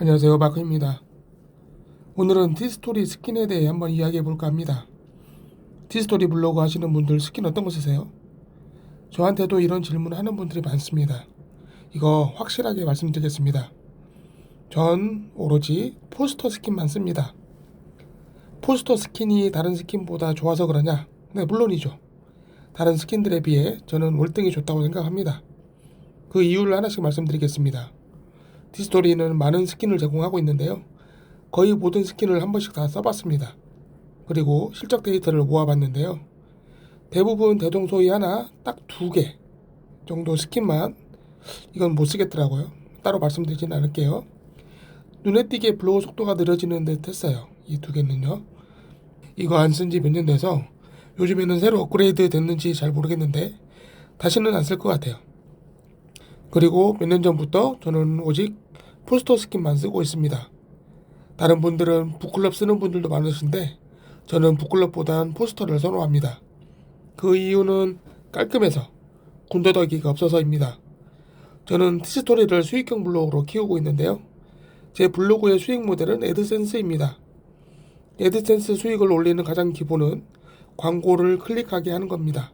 안녕하세요, 마크입니다. 오늘은 티스토리 스킨에 대해 한번 이야기해 볼까 합니다. 티스토리 블로그 하시는 분들 스킨 어떤 거 쓰세요? 저한테도 이런 질문 하는 분들이 많습니다. 이거 확실하게 말씀드리겠습니다. 전 오로지 포스터 스킨만 씁니다. 포스터 스킨이 다른 스킨보다 좋아서 그러냐? 네, 물론이죠. 다른 스킨들에 비해 저는 월등히 좋다고 생각합니다. 그 이유를 하나씩 말씀드리겠습니다. 티스토리는 많은 스킨을 제공하고 있는데요. 거의 모든 스킨을 한 번씩 다 써봤습니다. 그리고 실적 데이터를 모아봤는데요. 대부분 대동소이 하나, 딱 2개 정도 스킨만 이건 못 쓰겠더라고요. 따로 말씀드리진 않을게요. 눈에 띄게 블로우 속도가 느려지는 듯 했어요. 이 2개는요. 이거 안 쓴 지 몇 년 돼서 요즘에는 새로 업그레이드 됐는지 잘 모르겠는데 다시는 안 쓸 것 같아요. 그리고 몇 년 전부터 저는 오직 포스터 스킨만 쓰고 있습니다. 다른 분들은 북클럽 쓰는 분들도 많으신데 저는 북클럽보단 포스터를 선호합니다. 그 이유는 깔끔해서 군더더기가 없어서입니다. 저는 티스토리를 수익형 블로그로 키우고 있는데요. 제 블로그의 수익 모델은 애드센스입니다. 애드센스 수익을 올리는 가장 기본은 광고를 클릭하게 하는 겁니다.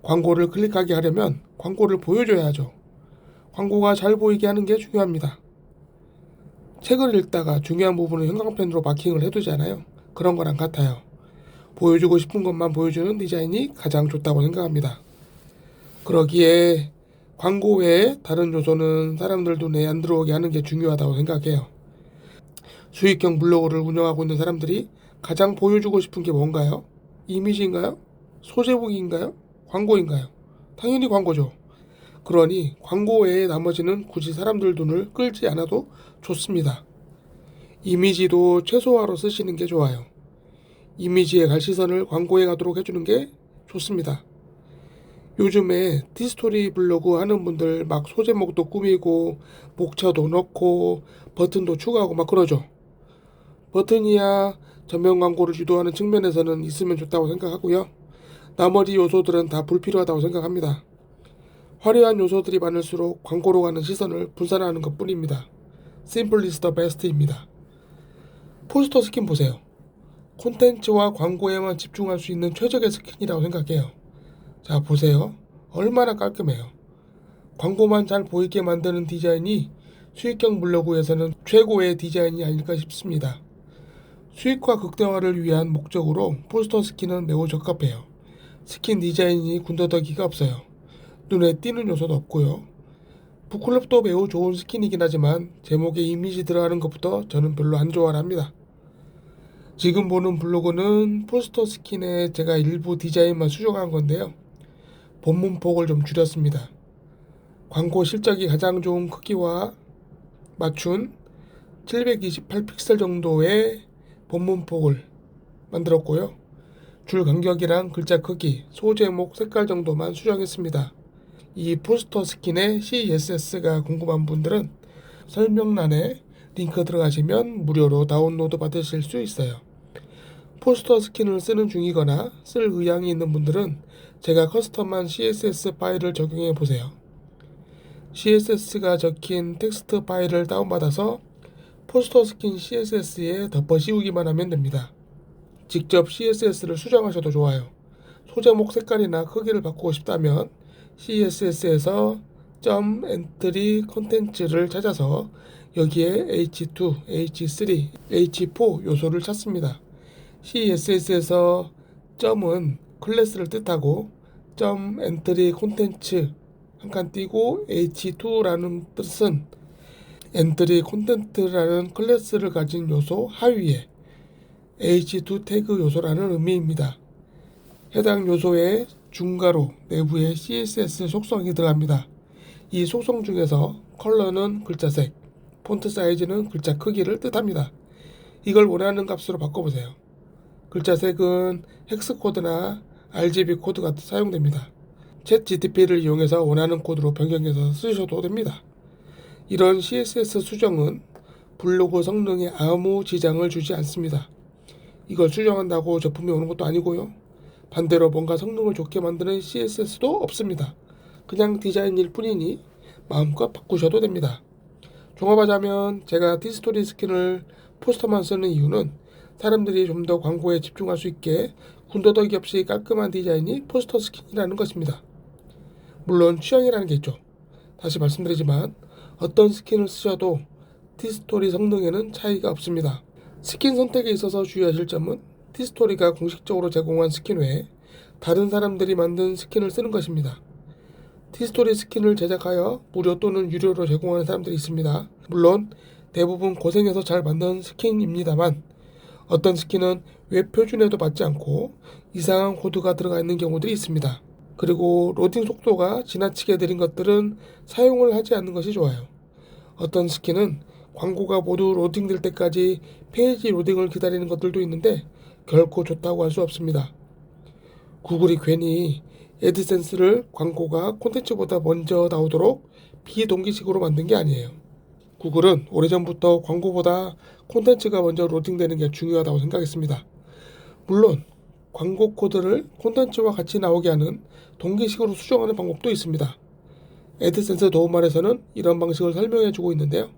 광고를 클릭하게 하려면 광고를 보여줘야 하죠. 광고가 잘 보이게 하는 게 중요합니다. 책을 읽다가 중요한 부분을 형광펜으로 마킹을 해두잖아요. 그런 거랑 같아요. 보여주고 싶은 것만 보여주는 디자인이 가장 좋다고 생각합니다. 그러기에 광고 외에 다른 요소는 사람들 눈에 안 들어오게 하는 게 중요하다고 생각해요. 수익형 블로그를 운영하고 있는 사람들이 가장 보여주고 싶은 게 뭔가요? 이미지인가요? 소제목인가요? 광고인가요? 당연히 광고죠. 그러니 광고 외에 나머지는 굳이 사람들 눈을 끌지 않아도 좋습니다. 이미지도 최소화로 쓰시는 게 좋아요. 이미지에 갈 시선을 광고에 가도록 해주는 게 좋습니다. 요즘에 티스토리 블로그 하는 분들 막 소제목도 꾸미고 목차도 넣고 버튼도 추가하고 막 그러죠. 버튼이야 전면 광고를 유도하는 측면에서는 있으면 좋다고 생각하고요. 나머지 요소들은 다 불필요하다고 생각합니다. 화려한 요소들이 많을수록 광고로 가는 시선을 분산하는 것 뿐입니다. Simple is the best입니다. 포스터 스킨 보세요. 콘텐츠와 광고에만 집중할 수 있는 최적의 스킨이라고 생각해요. 자, 보세요. 얼마나 깔끔해요. 광고만 잘 보이게 만드는 디자인이 수익형 블로그에서는 최고의 디자인이 아닐까 싶습니다. 수익화 극대화를 위한 목적으로 포스터 스킨은 매우 적합해요. 스킨 디자인이 군더더기가 없어요. 눈에 띄는 요소도 없고요. 북클럽도 매우 좋은 스킨이긴 하지만 제목에 이미지 들어가는 것부터 저는 별로 안 좋아합니다. 지금 보는 블로그는 포스터 스킨에 제가 일부 디자인만 수정한 건데요. 본문폭을 좀 줄였습니다. 광고 실적이 가장 좋은 크기와 맞춘 728픽셀 정도의 본문폭을 만들었고요. 줄 간격이랑 글자 크기, 소제목 색깔 정도만 수정했습니다. 이 포스터 스킨의 CSS가 궁금한 분들은 설명란에 링크 들어가시면 무료로 다운로드 받으실 수 있어요. 포스터 스킨을 쓰는 중이거나 쓸 의향이 있는 분들은 제가 커스텀한 CSS 파일을 적용해 보세요. CSS가 적힌 텍스트 파일을 다운받아서 포스터 스킨 CSS에 덮어 씌우기만 하면 됩니다. 직접 CSS를 수정하셔도 좋아요. 소제목 색깔이나 크기를 바꾸고 싶다면 CSS에서 entry 컨텐츠를 찾아서 여기에 H2, H3, H4 요소를 찾습니다. CSS에서 점은 클래스를 뜻하고 entry 콘텐츠 한 칸 띄고 H2라는 뜻은 entry 콘텐츠라는 클래스를 가진 요소 하위에 H2 태그 요소라는 의미입니다. 해당 요소의 중괄호 내부에 CSS 속성이 들어갑니다. 이 속성 중에서 컬러는 글자색, 폰트 사이즈는 글자 크기를 뜻합니다. 이걸 원하는 값으로 바꿔보세요. 글자색은 헥스코드나 RGB 코드가 사용됩니다. 챗GPT를 이용해서 원하는 코드로 변경해서 쓰셔도 됩니다. 이런 CSS 수정은 블로그 성능에 아무 지장을 주지 않습니다. 이걸 수정한다고 제품이 오는 것도 아니고요. 반대로 뭔가 성능을 좋게 만드는 CSS도 없습니다. 그냥 디자인일 뿐이니 마음껏 바꾸셔도 됩니다. 종합하자면 제가 티스토리 스킨을 포스터만 쓰는 이유는 사람들이 좀 더 광고에 집중할 수 있게 군더더기 없이 깔끔한 디자인이 포스터 스킨이라는 것입니다. 물론 취향이라는 게 있죠. 다시 말씀드리지만 어떤 스킨을 쓰셔도 티스토리 성능에는 차이가 없습니다. 스킨 선택에 있어서 주의하실 점은 티스토리가 공식적으로 제공한 스킨 외에 다른 사람들이 만든 스킨을 쓰는 것입니다. 티스토리 스킨을 제작하여 무료 또는 유료로 제공하는 사람들이 있습니다. 물론 대부분 고생해서 잘 만든 스킨입니다만 어떤 스킨은 웹 표준에도 맞지 않고 이상한 코드가 들어가 있는 경우들이 있습니다. 그리고 로딩 속도가 지나치게 느린 것들은 사용을 하지 않는 것이 좋아요. 어떤 스킨은 광고가 모두 로딩될 때까지 페이지 로딩을 기다리는 것들도 있는데 결코 좋다고 할 수 없습니다. 구글이 괜히 애드센스를 광고가 콘텐츠보다 먼저 나오도록 비동기식으로 만든 게 아니에요. 구글은 오래전부터 광고보다 콘텐츠가 먼저 로딩되는 게 중요하다고 생각했습니다. 물론 광고 코드를 콘텐츠와 같이 나오게 하는 동기식으로 수정하는 방법도 있습니다. 애드센스 도움말에서는 이런 방식을 설명해 주고 있는데요.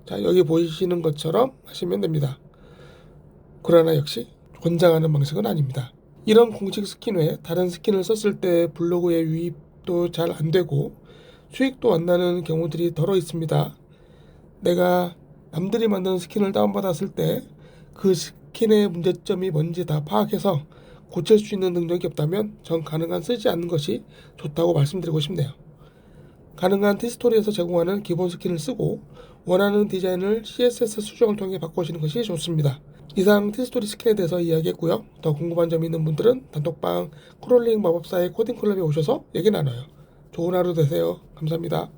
자, 여기 보이시는 것처럼 하시면 됩니다. 그러나 역시 권장하는 방식은 아닙니다. 이런 공식 스킨 외에 다른 스킨을 썼을 때 블로그에 유입도 잘 안되고 수익도 안 나는 경우들이 덜어 있습니다. 내가 남들이 만든 스킨을 다운받았을 때 그 스킨의 문제점이 뭔지 다 파악해서 고칠 수 있는 능력이 없다면 전 가능한 쓰지 않는 것이 좋다고 말씀드리고 싶네요. 가능한 티스토리에서 제공하는 기본 스킨을 쓰고 원하는 디자인을 CSS 수정을 통해 바꾸시는 것이 좋습니다. 이상 티스토리 스킨에 대해서 이야기했고요. 더 궁금한 점이 있는 분들은 단톡방 크롤링 마법사의 코딩 클럽에 오셔서 얘기 나눠요. 좋은 하루 되세요. 감사합니다.